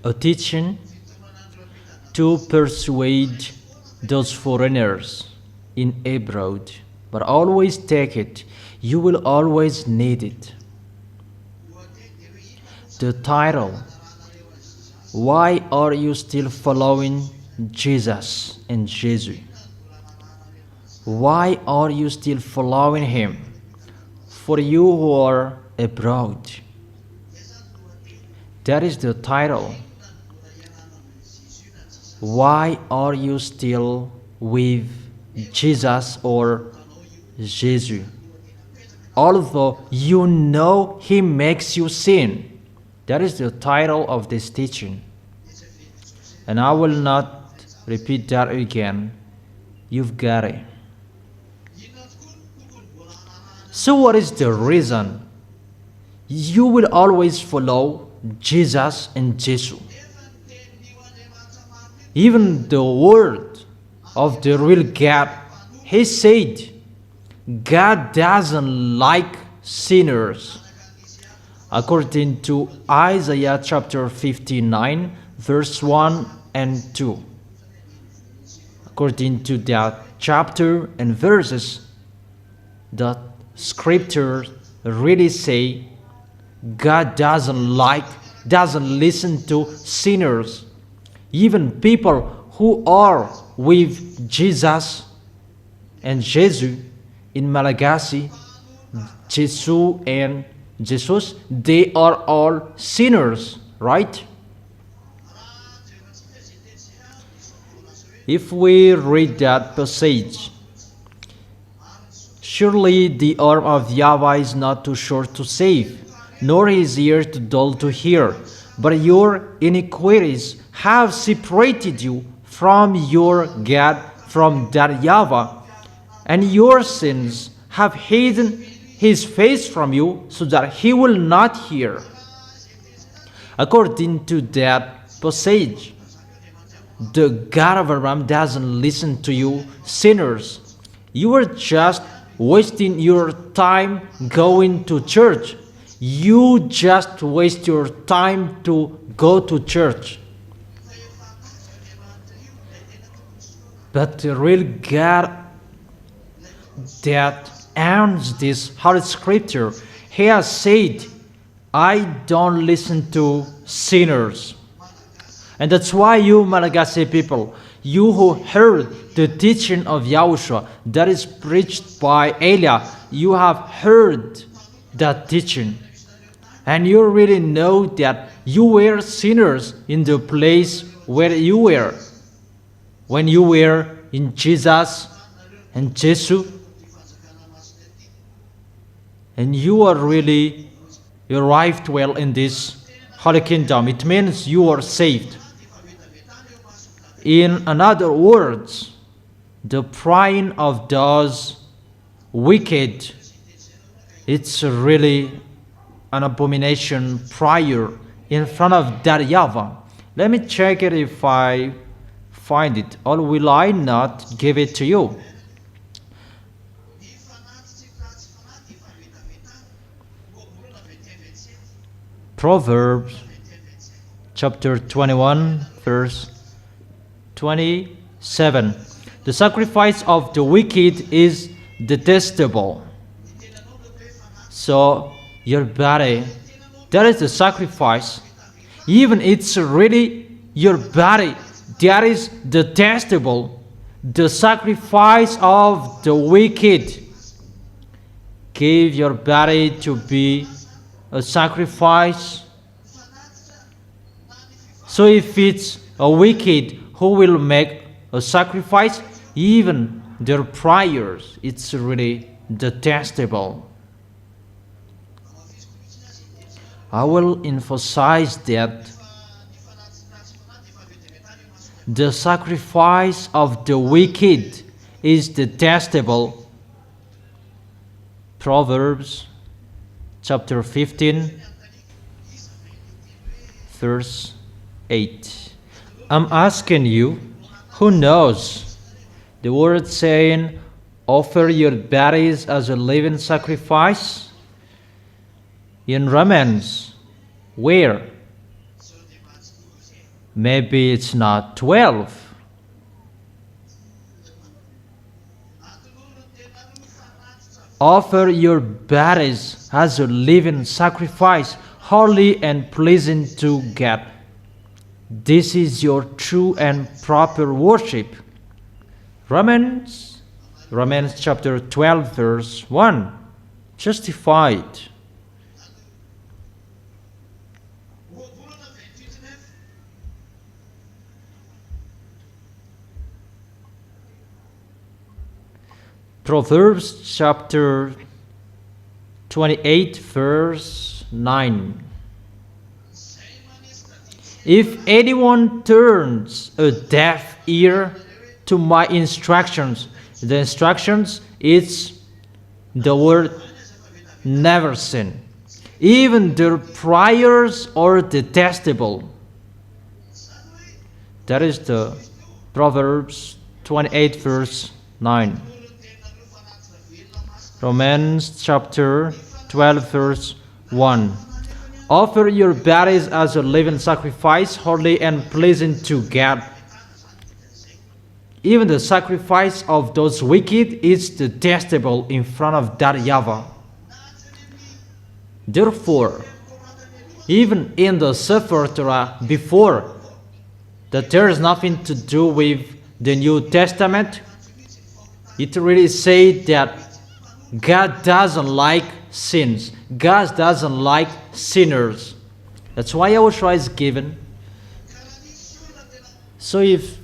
a teaching to persuade those foreigners in abroad. But always take it. You will always need it. The title, why are you still following Jesus and Jesus? Why are you still following him? For you who are abroad. That is the title. Why are you still with Jesus or Jesus? Although you know he makes you sin. That is the title of this teaching. And I will not repeat that again. You've got it. So what is the reason you will always follow Jesus and Jesus? Even the word of the real God, he said, God doesn't like sinners. According to Isaiah chapter 59, verse 1 and 2. According to that chapter and verses, the scriptures really say God doesn't listen to sinners. Even people who are with Jesus and Jesus in Malagasy, Jesus and Jesus, they are all sinners, right? If we read that passage, surely the arm of YAHVAH is not too short to save, nor his ear too dull to hear. But your iniquities have separated you from your God, from that YAHVAH, and your sins have hidden his face from you, so that he will not hear. According to that passage, the God of Abraham doesn't listen to you sinners. You are just wasting your time going to church. You just waste your time to go to church. But the real God that owns this Holy Scripture, he has said, I don't listen to sinners. And that's why you Malagasy people, you who heard the teaching of YAHOSHUAH that is preached by Elia, you have heard that teaching. And you really know that you were sinners in the place where you were. When you were in Jesus and Jesus. And you arrived well in this Holy Kingdom. It means you are saved. In other words, the praying of those wicked, it's really an abomination prayer in front of that YAHVAH. Let me check it if I find it, or will I not give it to you? Proverbs chapter 21, verse 27. The sacrifice of the wicked is detestable. So your body, that is the sacrifice. Even it's really your body that is detestable. The sacrifice of the wicked. Give your body to be a sacrifice. So if it's a wicked who will make a sacrifice, even their prayers, it's really detestable. I will emphasize that the sacrifice of the wicked is detestable. Proverbs chapter 15, verse 8. I'm asking you, who knows? The word saying, offer your bodies as a living sacrifice. In Romans, where? Maybe it's not 12. Offer your bodies as a living sacrifice, holy and pleasing to God. This is your true and proper worship. Romans chapter 12 verse 1. Justified. Proverbs chapter 28 verse 9. If anyone turns a deaf ear to my instructions, the instructions is the word never sin. Even their prayers are detestable. That is the Proverbs 28 verse 9. Romans chapter 12 verse 1. Offer your bodies as a living sacrifice, holy and pleasing to God. Even the sacrifice of those wicked is detestable in front of that YAHVAH. Therefore, even in the Sefer Torah before, that there is nothing to do with the New Testament, it really said that God doesn't like sins. God doesn't like sinners. That's why YAHOSHUAH is given. So if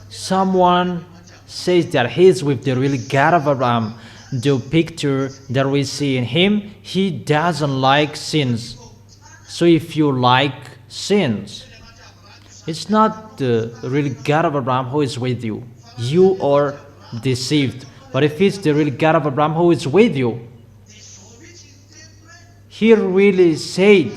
someone says that he is with the real God of Abraham, the picture that we see in him, he doesn't like sins. So if you like sins, it's not the real God of Abraham who is with you. You are deceived. But if it's the real God of Abraham who is with you, he really said,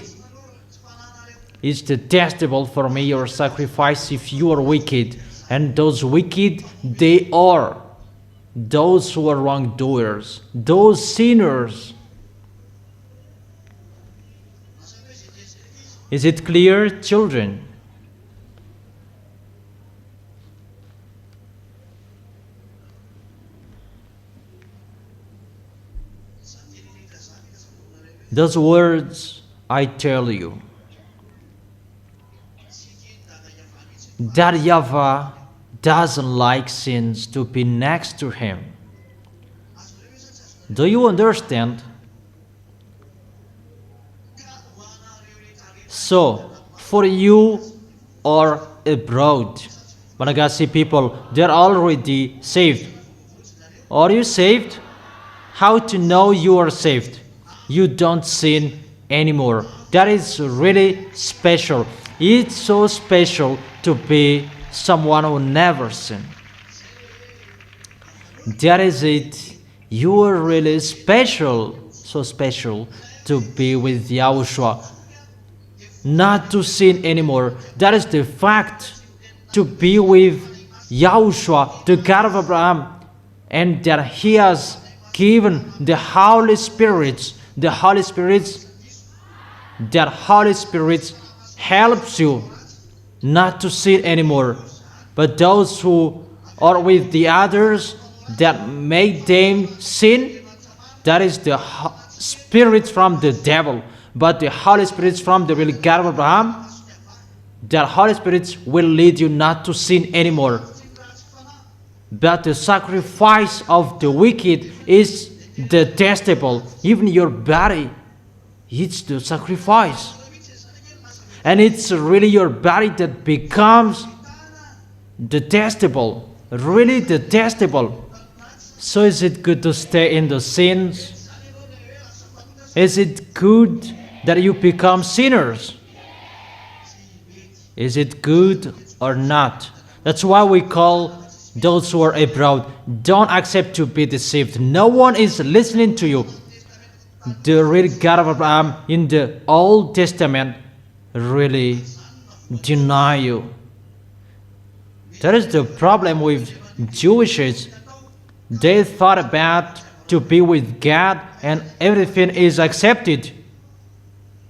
it's detestable for me your sacrifice if you are wicked. And those wicked, they are those who are wrongdoers, those sinners. Is it clear, children? Those words I tell you, that YAHVAH doesn't like sins to be next to him. Do you understand? So, for you or abroad, Malagasy people, they're already saved. Are you saved? How to know you are saved? You don't sin anymore. That is really special. It's so special to be someone who never sinned. That is it. You are really special, so special to be with YAHOSHUAH. Not to sin anymore. That is the fact. To be with YAHOSHUAH, the God of Abraham, and that He has given the Holy Spirit. The Holy Spirit, that Holy Spirit helps you not to sin anymore. But those who are with the others that make them sin, that is the spirit from the devil. But the Holy Spirit from the real God of Abraham, that Holy Spirit will lead you not to sin anymore. But the sacrifice of the wicked is detestable. Even your body, it's the sacrifice. And it's really your body that becomes detestable. Really detestable. So is it good to stay in the sins? Is it good that you become sinners? Is it good or not? That's why we call those who are abroad, don't accept to be deceived. No one is listening to you. The real God of Abraham in the Old Testament really deny you. That is the problem with Jewishes. They thought about to be with God and everything is accepted.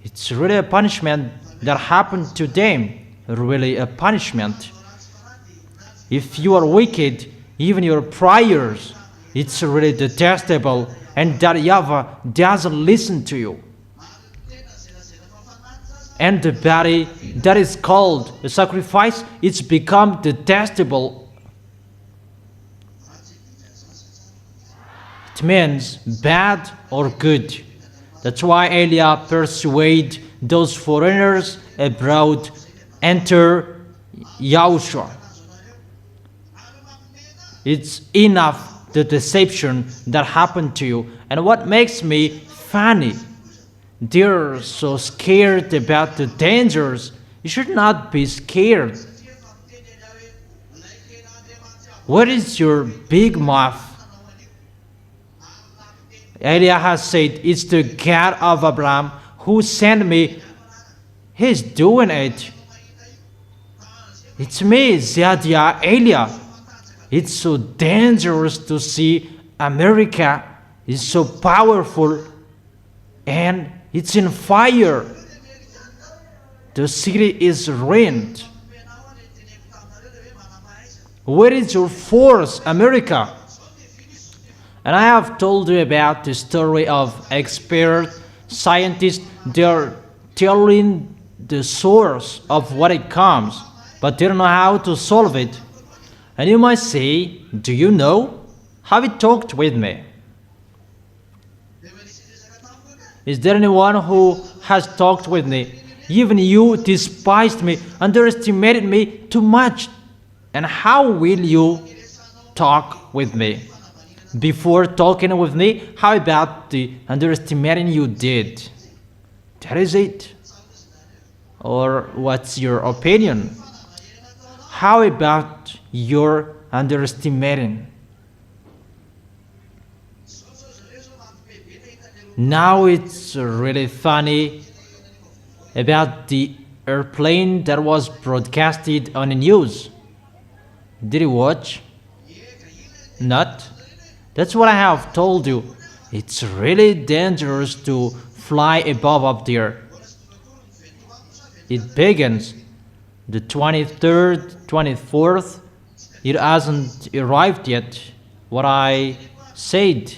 It's really a punishment that happened to them. really a punishment. If you are wicked, even your prayers, it's really detestable, and that YAHVAH doesn't listen to you. And the body that is called a sacrifice, it's become detestable. It means bad or good. That's why Elia persuade those foreigners abroad enter YAHOSHUAH. It's enough the deception that happened to you. And what makes me funny, they're so scared about the dangers. You should not be scared. What is your big mouth? Elia has said, it's the God of Abraham who sent me. He's doing it. It's me, Zadia Elia. It's so dangerous to see America is so powerful and it's in fire. The city is ruined. Where is your force, America? And I have told you about the story of expert scientists. They're telling the source of what it comes, but they don't know how to solve it. And you might say, do you know? Have you talked with me? Is there anyone who has talked with me? Even you despised me, underestimated me too much. And how will you talk with me? Before talking with me, how about the underestimating you did? That is it. Or what's your opinion? How about your underestimating? Now it's really funny about the airplane that was broadcasted on the news. Did you watch? Not? That's what I have told you. It's really dangerous to fly above up there. It begins the 23rd, 24th. It hasn't arrived yet. What I said.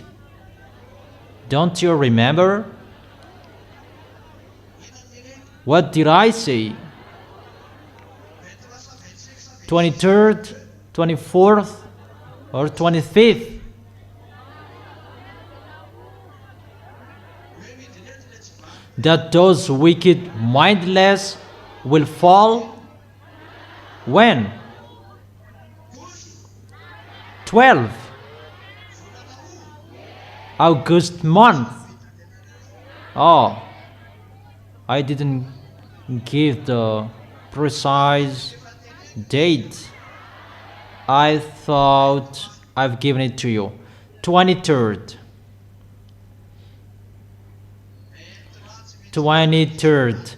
Don't you remember? What did I say? 23rd, 24th, or 25th? That those wicked, mindless will fall? When? 12. August month. Oh, I didn't give the precise date. I thought I've given it to you. 23rd. 23rd.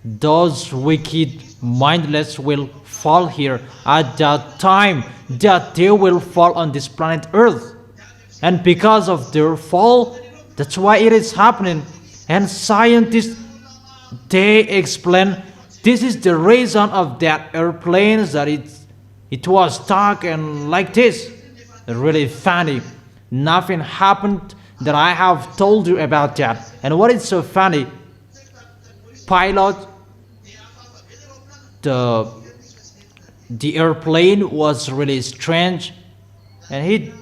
Those wicked, mindless will fall here at that time that they will fall on this planet Earth. And because of their fall, that's why it is happening. And scientists, they explain this is the reason of that airplanes that it was stuck and like this. Really funny. Nothing happened that I have told you about that. And what is so funny, pilot, the airplane was really strange, and he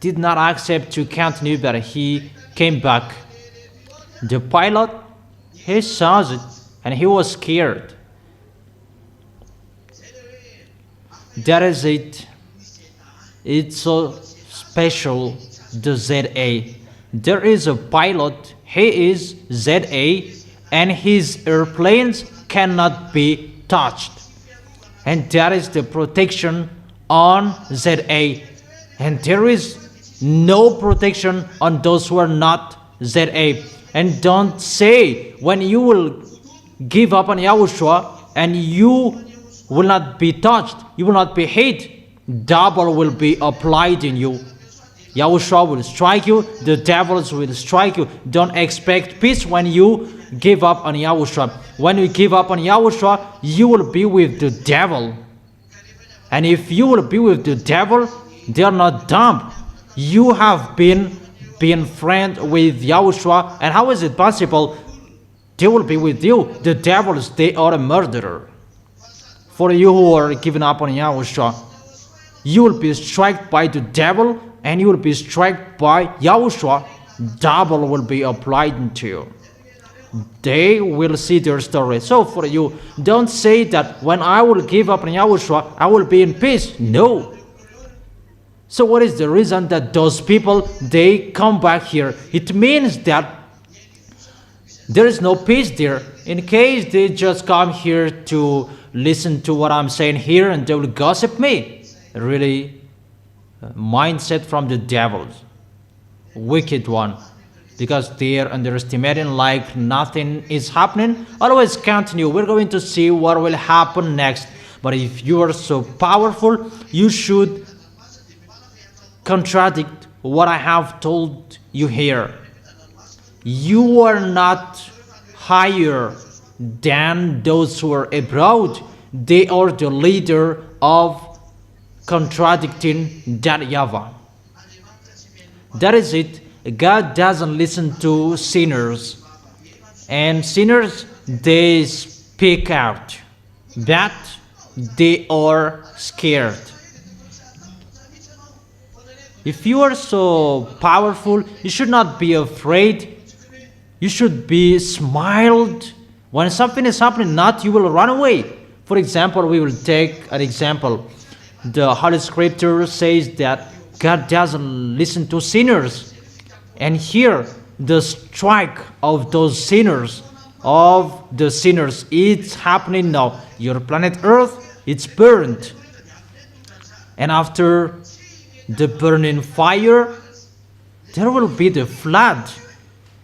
did not accept to continue, but he came back. The pilot, he saw it, and he was scared. That is it. It's so special, the ZA. There is a pilot, he is ZA, and his airplanes cannot be touched. And that is the protection on ZA. And there is no protection on those who are not ZA. And don't say when you will give up on YAHOSHUAH and you will not be touched, you will not be hit, double will be applied in you. YAHOSHUAH will strike you, the devils will strike you. Don't expect peace when you give up on Yahushua. When you give up on Yahushua, you will be with the devil. And if you will be with the devil, they are not dumb. You have been friend with Yahushua, and how is it possible they will be with you? The devils, they are a murderer. For you who are giving up on Yahushua, you will be struck by the devil, and you will be struck by Yahushua. Double will be applied to you. They will see their story. So for you, don't say that when I will give up on Yahushua, I will be in peace. No. So what is the reason that those people, they come back here? It means that there is no peace there. In case they just come here to listen to what I'm saying here and they will gossip me. Really, mindset from the devils. Wicked one. Because they are underestimating like nothing is happening. Always continue. We're going to see what will happen next. But if you are so powerful, you should contradict what I have told you here. You are not higher than those who are abroad. They are the leader of contradicting that YAHVAH. That is it. God doesn't listen to sinners. And sinners, they speak out. But they are scared. If you are so powerful, you should not be afraid. You should be smiled. When something is happening, not you will run away. For example, we will take an example. The Holy Scripture says that God doesn't listen to sinners. And here, the strike of those sinners, it's happening now. Your planet Earth, it's burned. And after the burning fire, there will be the flood.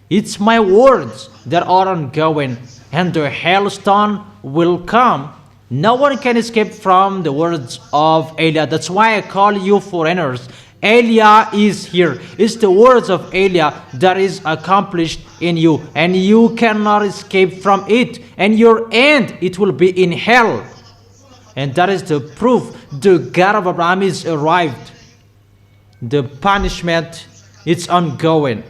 It's my words that are ongoing, and the hailstone will come. No one can escape from the words of Elia. That's why I call you foreigners. Elia is here. It's the words of Elia that is accomplished in you, and you cannot escape from it. And your end, it will be in hell. And that is the proof. The God of Abraham is arrived. The punishment, it's ongoing.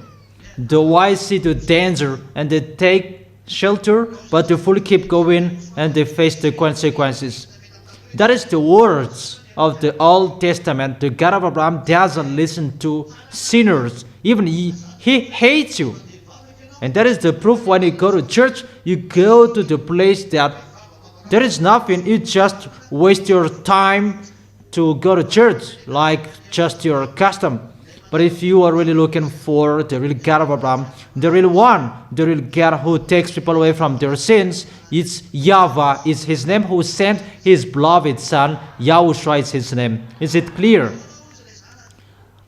The wise see the danger and they take shelter, but the fool keep going and they face the consequences. That is the words of the Old Testament. The God of Abraham doesn't listen to sinners. Even he hates you. And that is the proof. When you go to church, you go to the place that there is nothing. You just waste your time to go to church, like just your custom. But if you are really looking for the real God of Abraham, the real one, the real God who takes people away from their sins, it's YAHVAH is his name, who sent his beloved son. YAHOSHUAH is his name. Is it clear?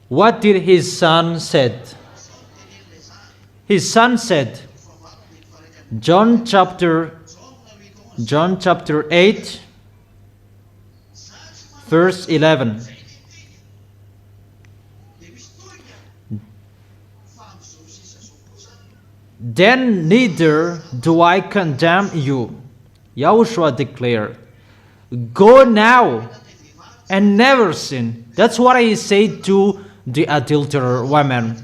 What did his son said? His son said, John chapter 8, verse 11. Then neither do I condemn you, YAHOSHUAH declared. Go now and never sin. That's what I say to the adulterer woman.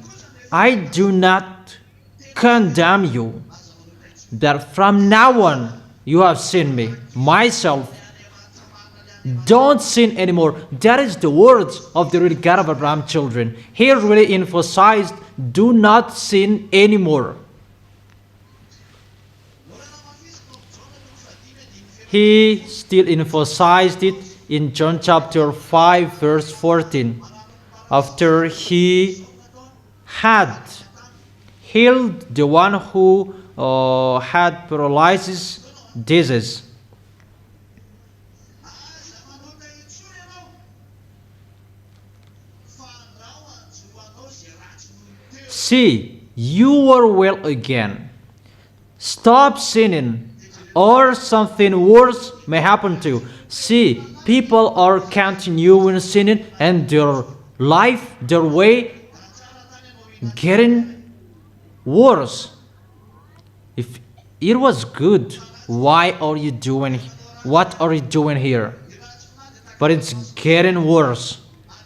I do not condemn you, that from now on you have seen me, myself. Don't sin anymore. That is the words of the real God of Abraham children. Here really emphasized, do not sin anymore. He still emphasized it in John chapter 5, verse 14. After he had healed the one who had paralysis disease. See, you are well again. Stop sinning, or something worse may happen to you. See, people are continuing sinning, and their life, their way, getting worse. it was good. Why are you doing? What are you doing here? But it's getting worse.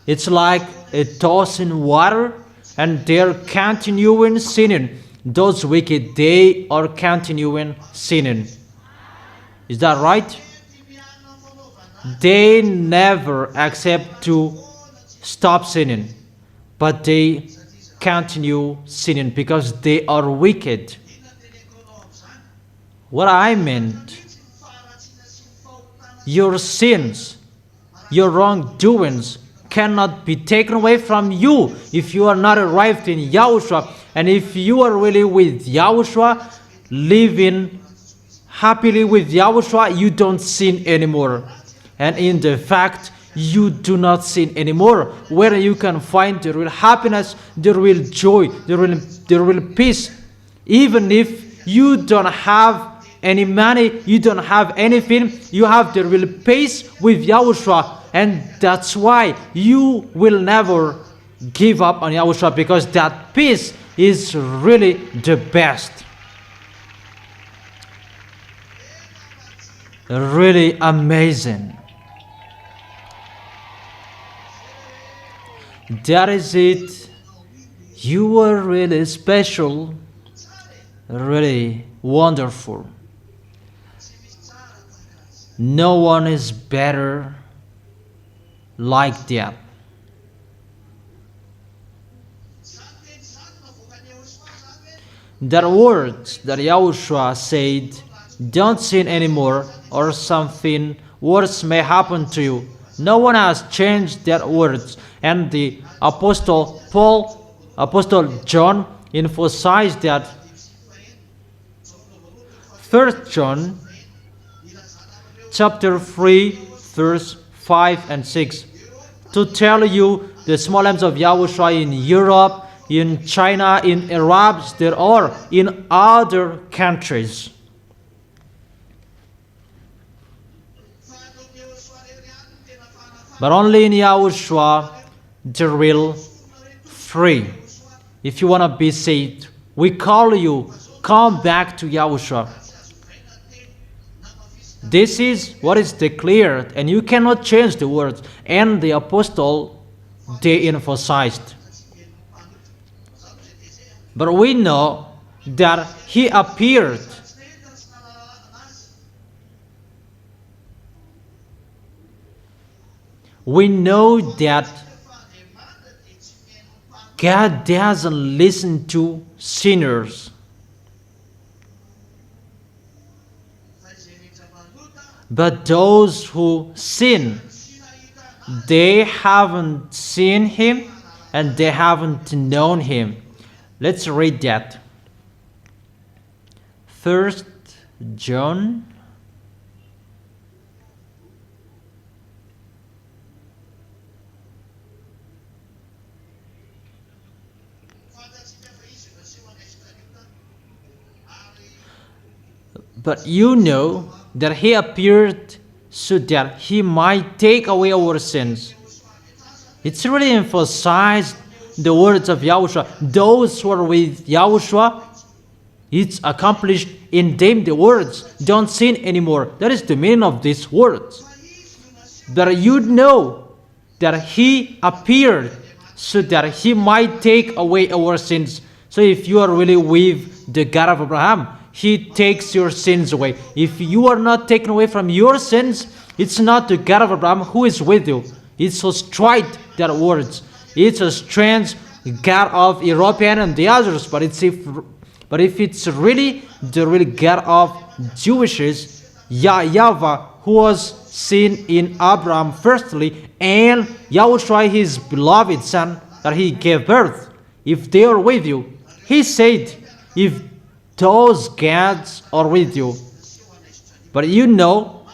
It's like a toss in water, and they're continuing sinning. Those wicked, they are continuing sinning. Is that right? They never accept to stop sinning, but they continue sinning because they are wicked. What I meant, your sins, your wrongdoings cannot be taken away from you if you are not arrived in Yahushua. And if you are really with Yahushua, living happily with Yahushua, you don't sin anymore. And in the fact, you do not sin anymore, where you can find the real happiness, the real joy, the real peace. Even if you don't have any money, you don't have anything, you have the real peace with Yahushua. And that's why you will never give up on Yahushua, because that peace is really the best. Really amazing. That is it. You are really special, really wonderful. No one is better like that. The words that Yahushua said, don't sin anymore, or something worse may happen to you. No one has changed that words. And the Apostle John emphasized that. 1 John chapter 3 verse 5 and 6, to tell you the small lambs of Yahushua in Europe, in China, in Arabs, there are in other countries. But only in Yahushua the real free. If you want to be saved, we call you, come back to Yahushua. This is what is declared, and you cannot change the words. And the apostle, they emphasized. But we know that he appeared. We know that God doesn't listen to sinners. But those who sin, they haven't seen him and they haven't known him. Let's read that. 1 John But you know that he appeared so that he might take away our sins. It's really emphasized the words of Yahushua. Those who are with Yahushua, it's accomplished in them the words, don't sin anymore. That is the meaning of these words. That you know that he appeared so that he might take away our sins. So if you are really with the God of Abraham, he takes your sins away. If you are not taken away from your sins, it's not the God of Abraham who is with you. It's so straight, that words. It's a strange God of European and the others, but if it's really the real God of Jewishes, YAHVAH, who was seen in Abraham firstly, and Yahushua, his beloved son, that he gave birth, if they are with you, he said, if those gods are with you. But you know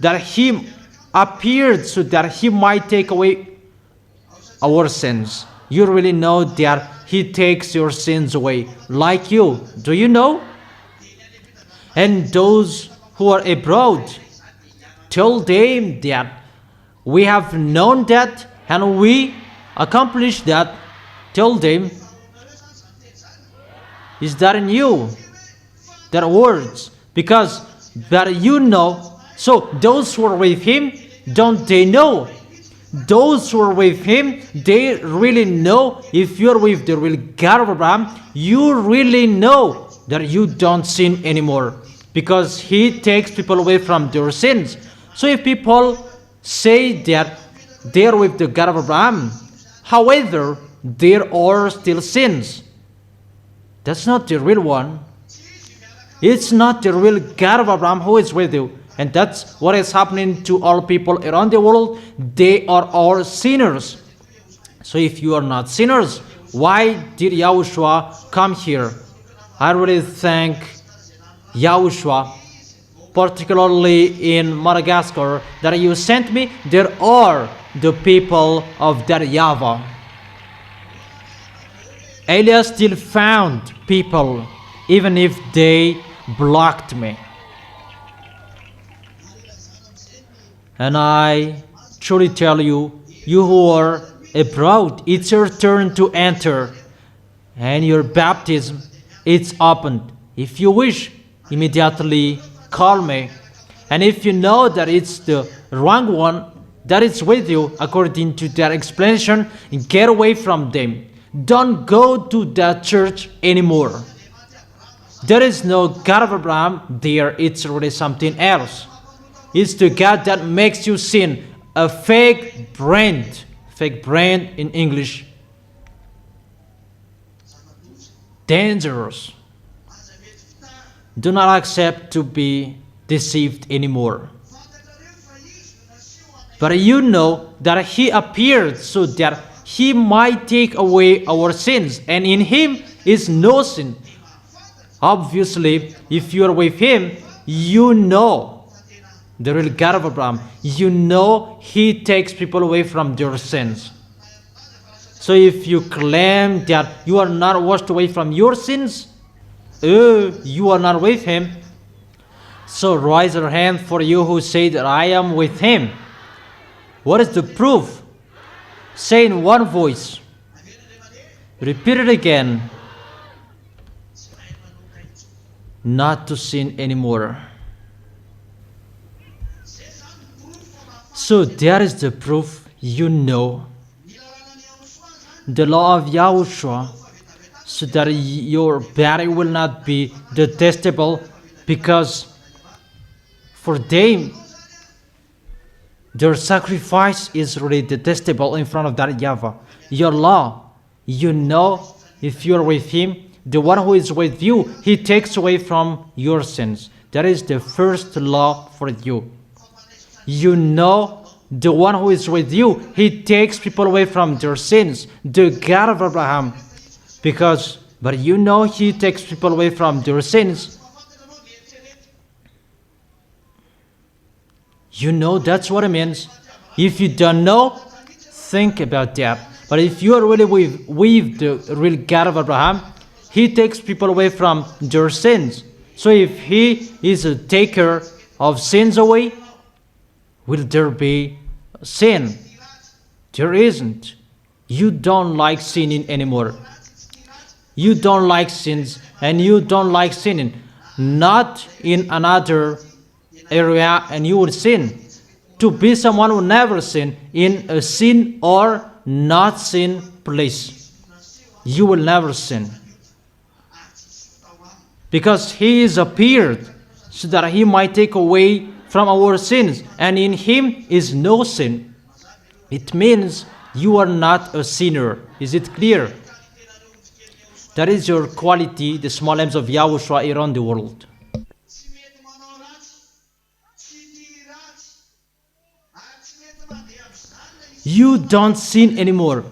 that he appeared so that he might take away our sins. You really know that he takes your sins away, like you. Do you know? And those who are abroad, tell them that we have known that and we accomplished that. Tell them, is that in you? their words, because that you know. So those who are with him, don't they know? Those who are with him, they really know. If you're with the real God of Abraham, you really know that you don't sin anymore, because he takes people away from their sins. So if people say that they are with the God of Abraham, however, there are still sins, that's not the real one. It's not the real God of Abraham who is with you. And that's what is happening to all people around the world. They are all sinners. So if you are not sinners, why did Yahushua come here? I really thank Yahushua, particularly in Madagascar, that you sent me. There are the people of that YAHVAH. Elias still found people, even if they blocked me. And I truly tell you, you who are abroad, it's your turn to enter. And your baptism, it's opened. If you wish, immediately call me. And if you know that it's the wrong one that is with you, according to their explanation, get away from them. Don't go to that church anymore. There is no God of Abraham there. It's really something else. It's the God that makes you sin. A fake brand. Fake brand in English. Dangerous. Do not accept to be deceived anymore. But you know that he appeared so that he might take away our sins. And in him is no sin. Obviously, if you are with him, you know the real God of Abraham. You know he takes people away from their sins. So if you claim that you are not washed away from your sins, you are not with him. So raise your hand for you who say that I am with him. What is the proof? Say in one voice. Repeat it again. Not to sin anymore. So there is the proof, you know. The law of Yahushua, so that your body will not be detestable, because for them, their sacrifice is really detestable in front of that YAHVAH. Your law, you know, if you are with him, the one who is with you, he takes away from your sins. That is the first law for you. You know, the one who is with you, he takes people away from their sins. The God of Abraham. But you know he takes people away from their sins. You know that's what it means. If you don't know, think about that. But if you are really with the real God of Abraham, he takes people away from their sins. So if he is a taker of sins away, will there be sin? There isn't. You don't like sinning anymore. You don't like sins, and you don't like sinning. Not in another area and you would sin. To be someone who never sin in a sin or not sin place, you will never sin. Because he is appeared so that he might take away from our sins, and in him is no sin. It means you are not a sinner. Is it clear? That is your quality, the small lambs of Yahushua around the world. You don't sin anymore.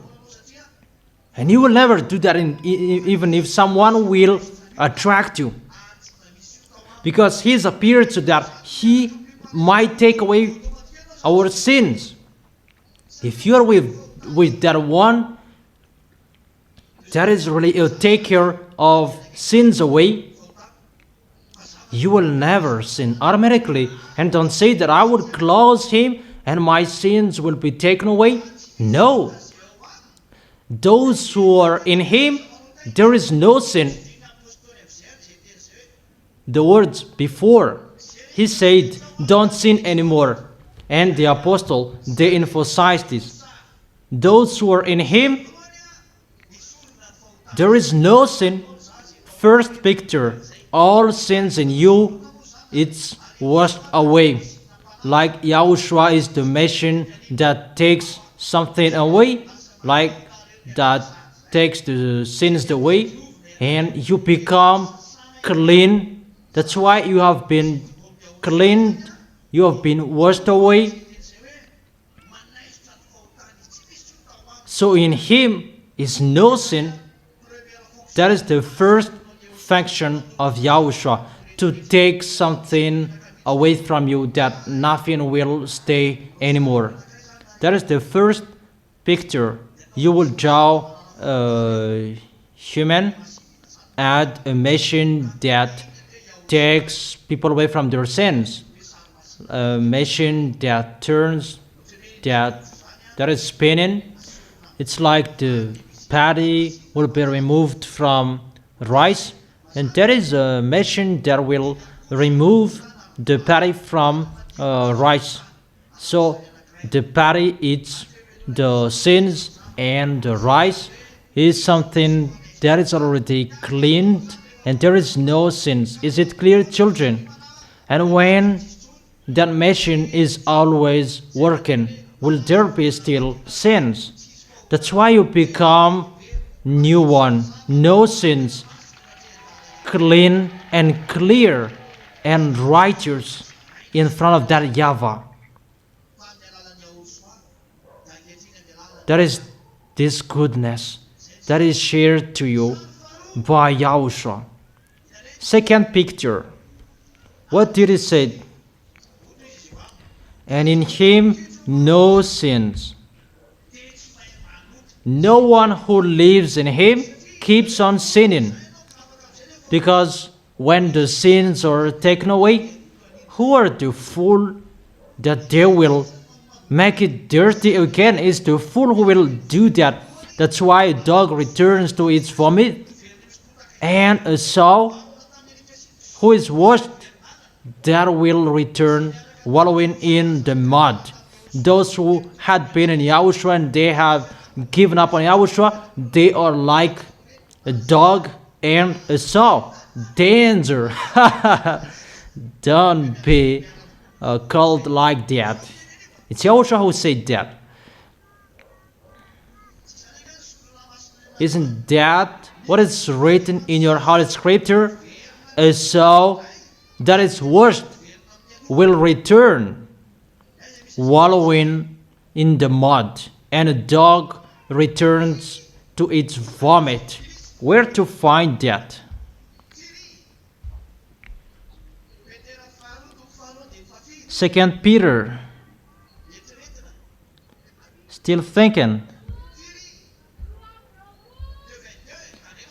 And you will never do that even if someone will attract you. Because he has appeared so that he might take away our sins. If you are with that one, that is really a taker of sins away, you will never sin automatically. And don't say that I would close him and my sins will be taken away. No. Those who are in him, there is no sin. the words before. He said, don't sin anymore. And the apostle, they emphasized this. Those who are in him, there is no sin. First picture, all sins in you, it's washed away. Like YAHOSHUAH is the machine that takes something away, like that takes the sins away, and you become clean. That's why you have been cleaned, you have been washed away. So in him is no sin. That is the first function of YAHOSHUAH, to take something away from you, that nothing will stay anymore. That is the first picture. You will draw a human, add a machine that takes people away from their sins. A machine that turns, that is spinning. It's like the patty will be removed from rice, and there is a machine that will remove the patty from rice. So the patty eats the sins, and the rice is something that is already cleaned, and there is no sins. Is it clear, children? And when that machine is always working, will there be still sins? That's why you become new one, no sins, clean and clear and righteous in front of that YAHVAH. That is this goodness that is shared to you by YAHOSHUAH. Second picture, what did he say? And in him no sins. No one who lives in him keeps on sinning, because when the sins are taken away, who are the fool that they will make it dirty again? Is the fool who will do that. That's why a dog returns to its vomit, and a sow who is washed, that will return wallowing in the mud. Those who had been in YAHOSHUAH and they have given up on YAHOSHUAH, they are like a dog and a sow. Danger! Don't be called like that. It's YAHOSHUAH who said that. Isn't that what is written in your Holy Scripture? A sow that is washed will return wallowing in the mud, and a dog returns to its vomit. Where to find that? Second Peter. Still thinking.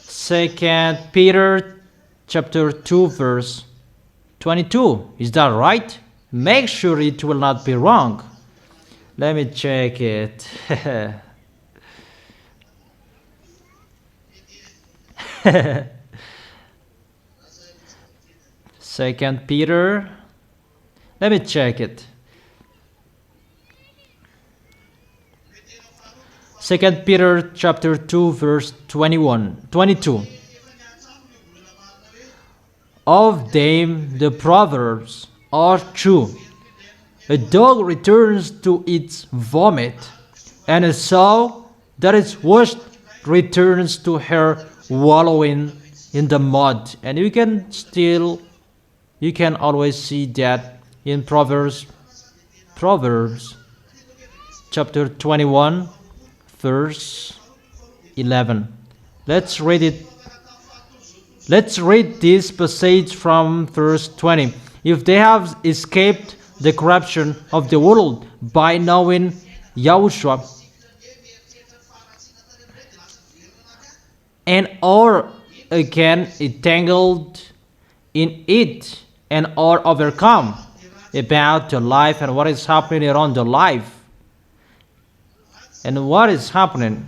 Second Peter chapter 2 verse 22. Is that right? Make sure it will not be wrong. Let me check it. Second Peter. Let me check it. Second Peter chapter 2 verse 22. Of them the proverbs are true. A dog returns to its vomit, and a sow that is washed returns to her wallowing in the mud. And you can always see that in Proverbs chapter 21 verse 11. Let's read it. Let's read this passage from verse 20. If they have escaped the corruption of the world by knowing YAHOSHUAH, and are again entangled in it, and are overcome about the life and what is happening around the life. And what is happening?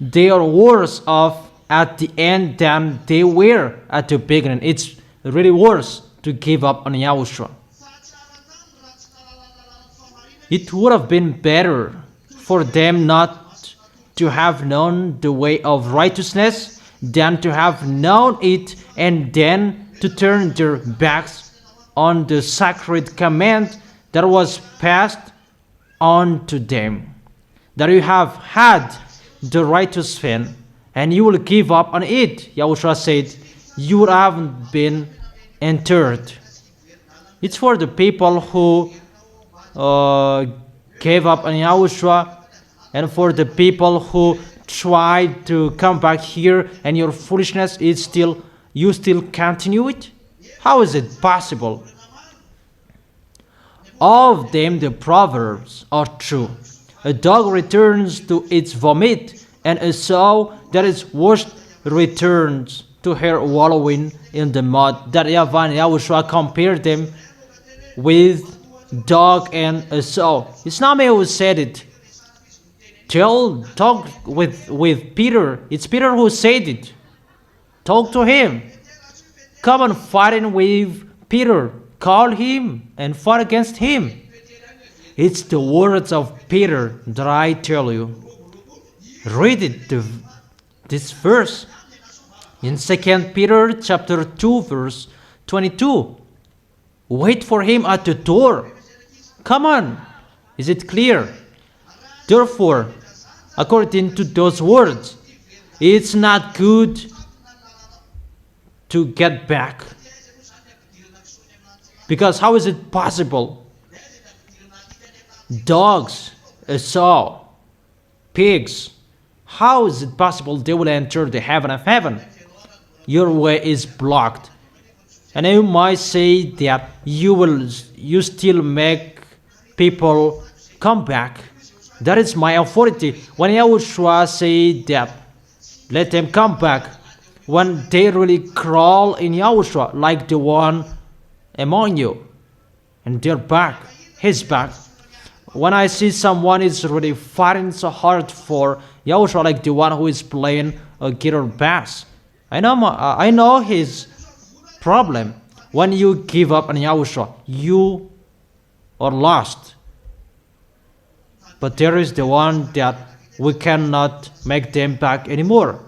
They are worse off at the end than they were at the beginning. It's really worse to give up on Yahushua. It would have been better for them not to have known the way of righteousness than to have known it and then to turn their backs on the sacred command that was passed on to them. That you have had the righteous faith and you will give up on it. Yahushua said, you haven't been entered. It's for the people who gave up on Yahushua, and for the people who tried to come back here, and your foolishness is still, you still continue it? How is it possible? Of them the proverbs are true. A dog returns to its vomit, and a sow that is washed returns to her wallowing in the mud. That YAHVAH and Yahushua compared them with dog and a sow. It's not me who said it. Talk with Peter. It's Peter who said it. Talk to him. Come and fight with Peter. Call him and fight against him. It's the words of Peter that I tell you. Read it, this verse. In 2 Peter chapter 2 verse 22. Wait for him at the door. Come on. Is it clear? Therefore, according to those words, it's not good to get back. Because how is it possible? Dogs, a sow, pigs, how is it possible they will enter the heaven of heaven? Your way is blocked. And you might say that you still make people come back. That is my authority. When Yahushua said that, let them come back. When they really crawl in Yahushua, like the one among you, and they're back, his back. When I see someone is really fighting so hard for Yahushua, like the one who is playing a guitar bass, I know his problem. When you give up on Yahushua, you are lost. But there is the one that we cannot make them back anymore.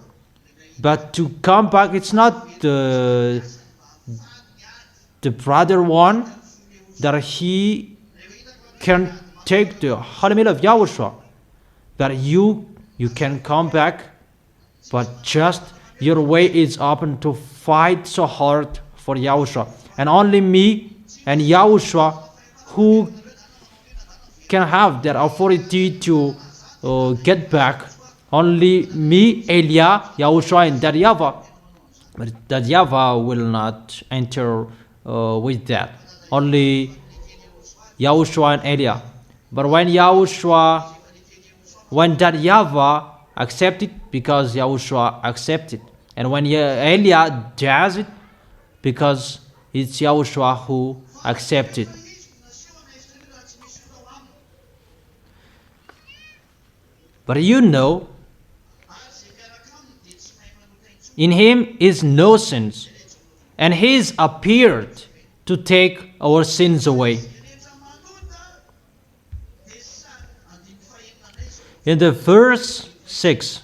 But to come back, it's not the brother one that he can take the holy meal of Yahushua. That you can come back, but just your way is open to fight so hard for Yahushua. And only me and Yahushua who can have that authority to get back. Only me, Elia, Yahushua, and that YAHVAH. But that YAHVAH will not enter with that. Only Yahushua and Elia. But when that YAHVAH accepted, because Yahushua accepted. And when Elia does it, because it's Yahushua who accepted. But you know, in him is no sins, and he is appeared to take our sins away. In the verse 6,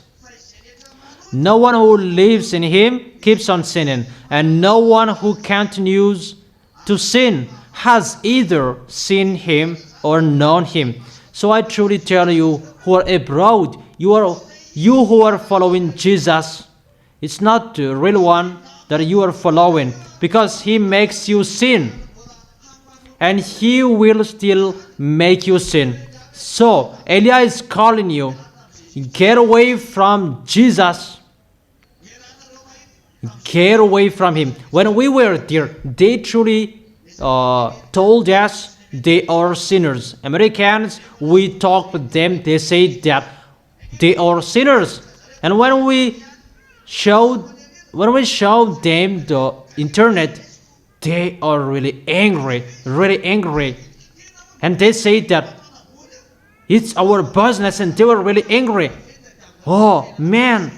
no one who lives in him keeps on sinning, and no one who continues to sin has either seen him or known him. So I truly tell you who are abroad, you who are following Jesus, it's not the real one that you are following, because he makes you sin, and he will still make you sin. So Elia is calling you, get away from Jesus. Get away from him. When we were there, they truly told us they are sinners. Americans, we talk with them, they say that they are sinners. And when we showed them the internet, they are really angry. And they say that it's our business, and they were really angry. Oh man,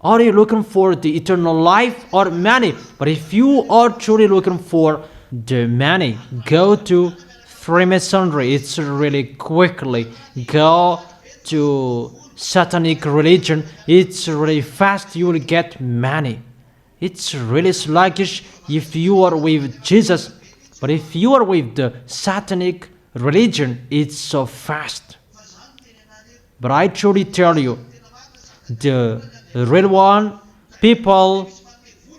Are you looking for the eternal life or money? But if you are truly looking for the money, go to Freemasonry. It's really quickly. Go to satanic religion. It's really fast. You will get money. It's really sluggish if you are with Jesus. But if you are with the satanic religion, it's so fast. But I truly tell you, the real one, people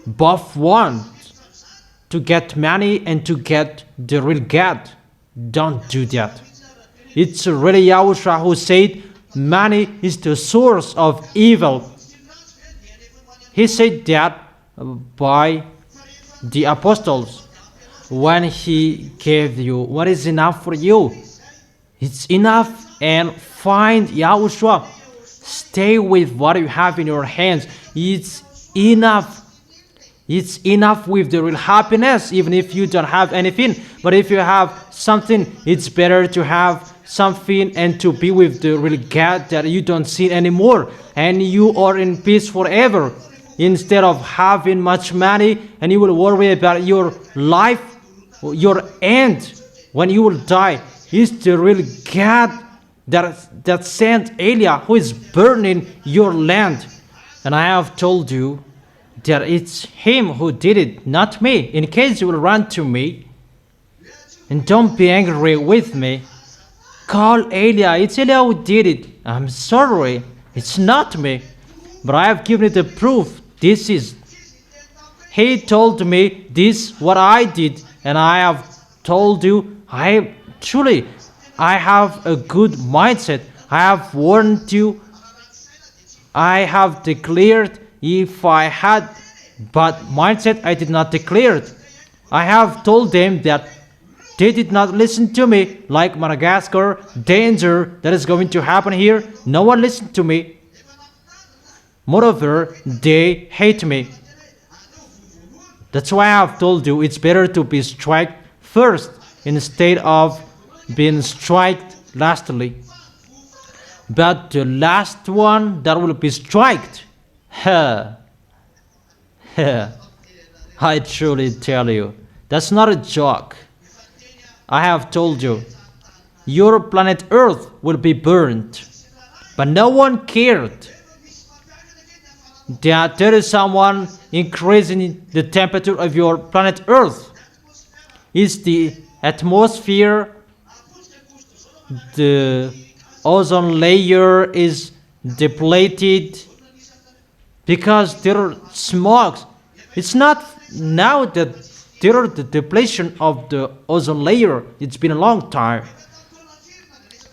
both want to get money and to get the real God. Don't do that. It's really YAHOSHUAH who said money is the source of evil. He said that by the apostles when he gave you what is enough for you. It's enough, and find YAHOSHUAH. Stay with what you have in your hands. It's enough. It's enough with the real happiness, even if you don't have anything. But if you have something, it's better to have something and to be with the real God that you don't see anymore. And you are in peace forever. Instead of having much money and you will worry about your life, your end, when you will die. It's the real God that sent Elijah, who is burning your land. And I have told you that it's him who did it, not me. In case you will run to me, and don't be angry with me, call Elijah. It's Elijah who did it. I'm sorry, it's not me. But I have given you the proof. This is. He told me this, what I did, and I have told you, I have a good mindset. I have warned you. I have declared. If I had bad mindset, I did not declare it. I have told them that they did not listen to me, like Madagascar, danger that is going to happen here. No one listened to me. Moreover, they hate me. That's why I have told you it's better to be struck first instead of being struck lastly. But the last one that will be struck, I truly tell you, that's not a joke. I have told you, your planet Earth will be burned, but no one cared that there is someone increasing the temperature of your planet Earth. Is the atmosphere, the ozone layer is depleted because there are smokes. It's not now that there are the depletion of the ozone layer. It's been a long time,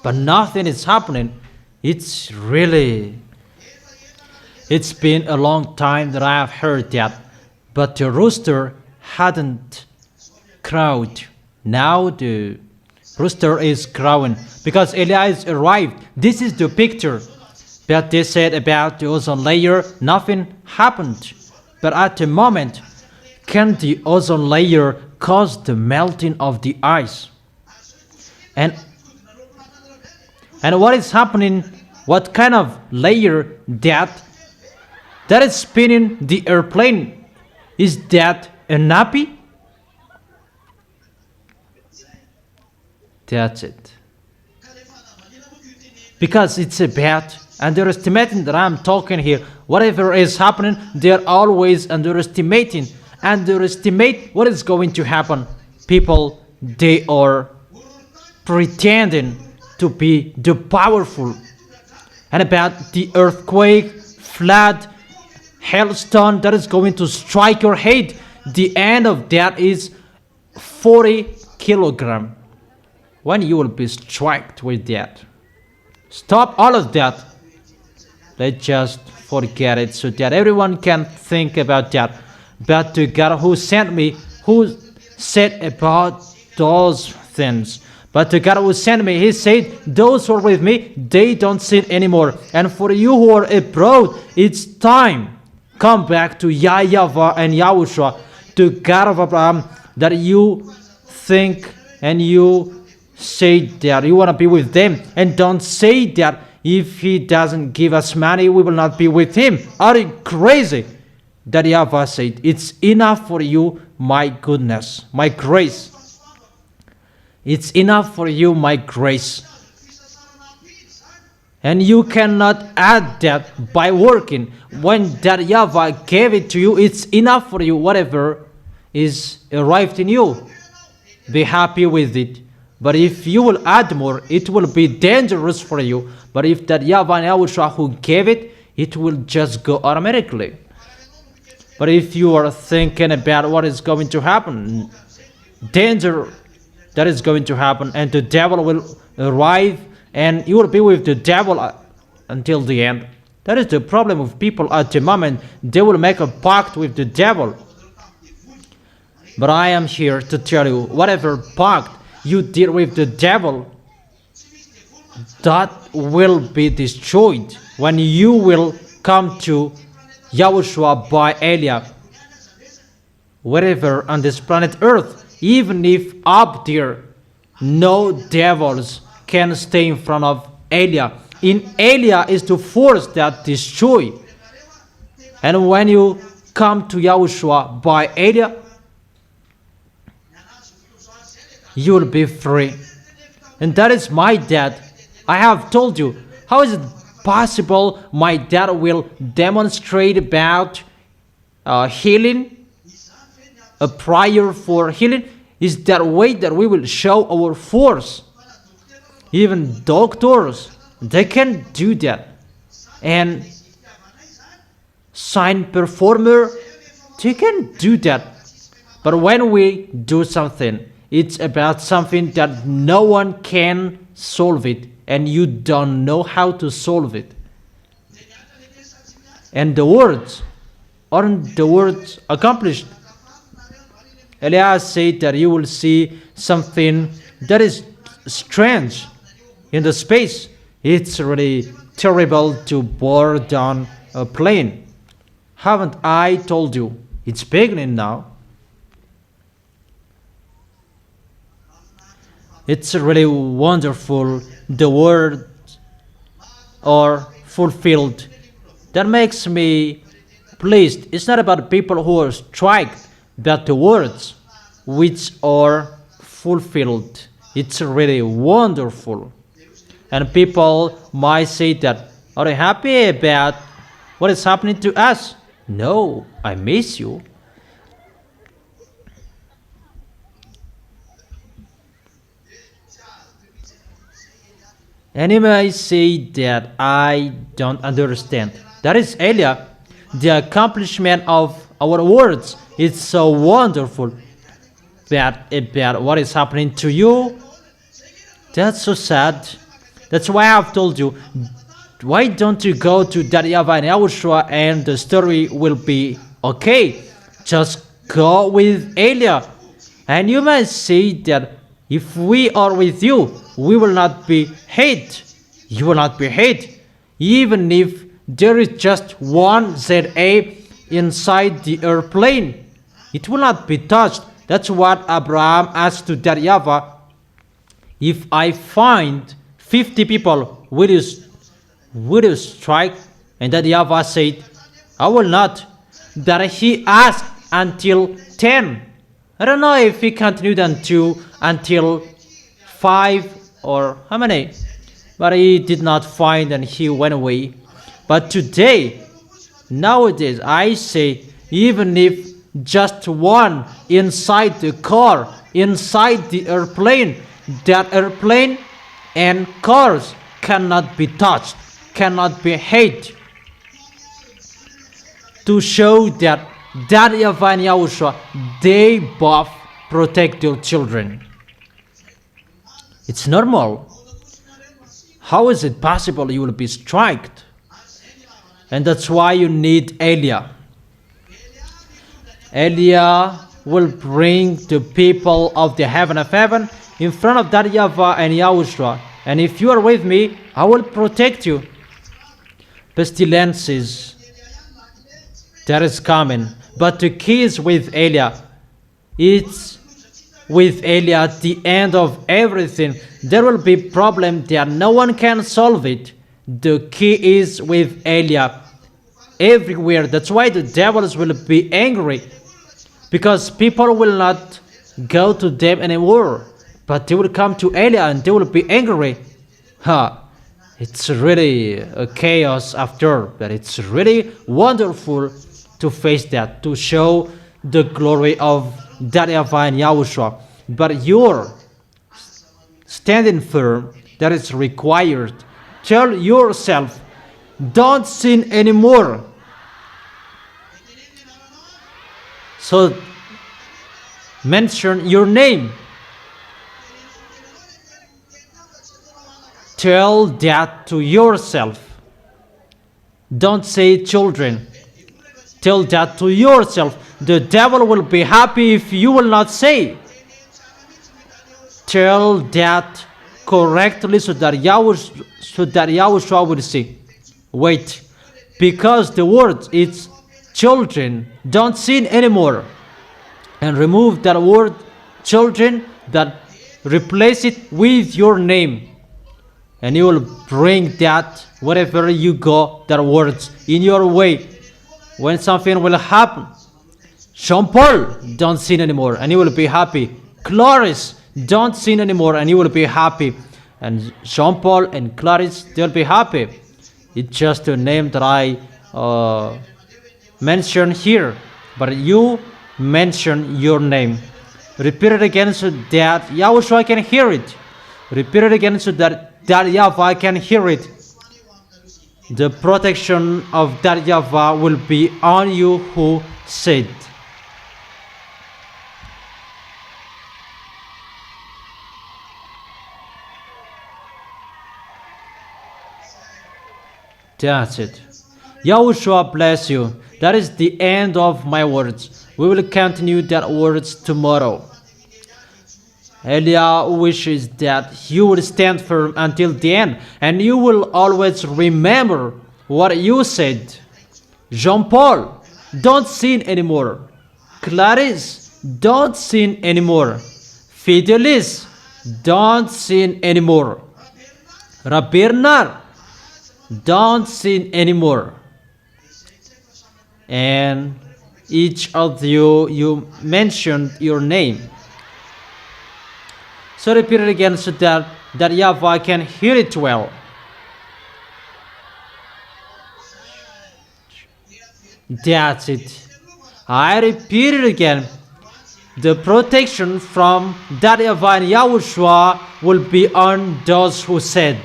but nothing is happening. It's been a long time that I have heard that, but the rooster hadn't crowed. Now the rooster is crowing because Elias arrived. This is the picture. But they said about the ozone layer, nothing happened. But at the moment, can the ozone layer cause the melting of the ice? And what is happening? What kind of layer that is spinning the airplane? Is that a nappy? That's it. Because it's about underestimating that I'm talking here. Whatever is happening, they're always underestimating. Underestimate what is going to happen. People, they are pretending to be the powerful. And about the earthquake, flood, hailstone that is going to strike your head, the end of that is 40 kilograms. When you will be struck with that. Stop all of that. Let's just forget it so that everyone can think about that. But the God who sent me, who said about those things. But the God who sent me, he said, those who are with me, they don't sin anymore. And for you who are abroad, it's time. Come back to YAHVAH and YAHOSHUAH, to God of Abraham, that you think and you say that you want to be with them, and don't say that if he doesn't give us money, we will not be with him. Are you crazy? That YAHVAH said, it's enough for you, my goodness, my grace. It's enough for you, my grace. And you cannot add that by working. When that YAHVAH gave it to you, it's enough for you, whatever is arrived in you. Be happy with it. But if you will add more, it will be dangerous for you. But if that YAHVAH and YAHOSHUAH who gave it, it will just go automatically. But if you are thinking about what is going to happen, danger that is going to happen, and the devil will arrive, and you will be with the devil until the end. That is the problem with people at the moment. They will make a pact with the devil. But I am here to tell you, whatever pact you did with the devil, that will be destroyed when you will come to YAHOSHUAH by Elia. Wherever on this planet Earth, even if up there no devils can stay in front of Elia. In Elia is the force that destroy. And when you come to YAHOSHUAH by Elia, you will be free. And that is my dad. I have told you, how is it possible my dad will demonstrate about healing, a prayer for healing? Is that way that we will show our force. Even doctors, they can do that. And sign performer, they can do that. But when we do something, it's about something that no one can solve it, and you don't know how to solve it. And the words, aren't the words accomplished? Elias said that you will see something that is strange in the space. It's really terrible to board down a plane. Haven't I told you? It's beginning now. It's really wonderful. The words are fulfilled. That makes me pleased. It's not about people who are striked, but the words which are fulfilled. It's really wonderful. And people might say that, are you happy about what is happening to us? No, I miss you. And you may say that I don't understand. That is Elia. The accomplishment of our words is so wonderful. But about what is happening to you, that's so sad. That's why I've told you, why don't you go to that YAHVAH and YAHOSHUAH and the story will be okay. Just go with Elia. And you may say that if we are with you, we will not be hate. You will not be hate. Even if there is just one ZA inside the airplane, it will not be touched. That's what Abraham asked to that YAHVAH. If I find 50 people, will you strike? And that YAHVAH said, I will not. That he asked until 10. I don't know if he continued until 5 or how many. But he did not find and he went away. But today, nowadays, I say, even if just one inside the car, inside the airplane, that airplane and cars cannot be touched, cannot be hit. To show that YAHVAH and YAHOSHUAH, they both protect their children. It's normal. How is it possible you will be striked? And that's why you need Elia. Elia will bring the people of the heaven of heaven in front of that YAHVAH and YAHOSHUAH. And if you are with me, I will protect you. Pestilences, that is coming. But the key is with Elia. It's with Elia at the end of everything. There will be problem that no one can solve it. The key is with Eliab everywhere. That's why the devils will be angry, because people will not go to them anymore, but they will come to Eliab and they will be angry. It's really a chaos after, but it's really wonderful to face that, to show the glory of that YAHVAH and YAHOSHUAH. But you're standing firm, that is required. Tell yourself, don't sin anymore. So mention your name. Tell that to yourself. Don't say children. Tell that to yourself. The devil will be happy if you will not say. Tell that correctly so that YAHOSHUAH will say, wait, because the word is children, don't sin anymore. And remove that word children, that replace it with your name. And you will bring that wherever you go, that words in your way. When something will happen, Jean-Paul, don't sin anymore, and you will be happy. Clarice, don't sin anymore, and you will be happy. And Jean-Paul and Clarice, they'll be happy. It's just a name that I mention here, but you mention your name. Repeat it again so that YAHOSHUAH can hear it. Repeat it again so that YAHVAH can hear it. The protection of that YAHVAH will be on you who said. That's it. YAHOSHUAH bless you. That is the end of my words. We will continue that words tomorrow. Elia wishes that you will stand firm until the end, and you will always remember what you said. Jean-Paul, don't sin anymore. Clarice, don't sin anymore. Fidelis, don't sin anymore. Bernard, don't sin anymore. And each of you mentioned your name. So repeat it again so that YAHVAH can hear it well. That's it. I repeat it again. The protection from that YAHVAH and YAHOSHUAH will be on those who said.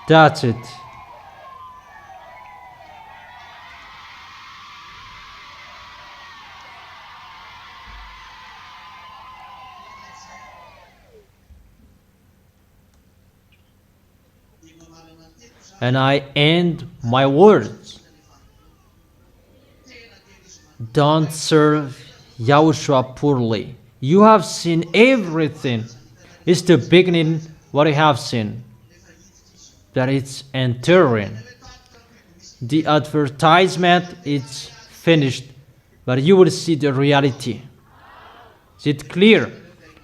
That's it. And I end my words. Don't serve YAHOSHUAH poorly. You have seen everything. It's the beginning what you have seen. That it's entering. The advertisement is finished, but you will see the reality. Is it clear?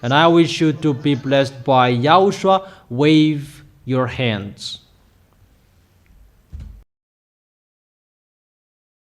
And I wish you to be blessed by YAHOSHUAH. Wave your hands.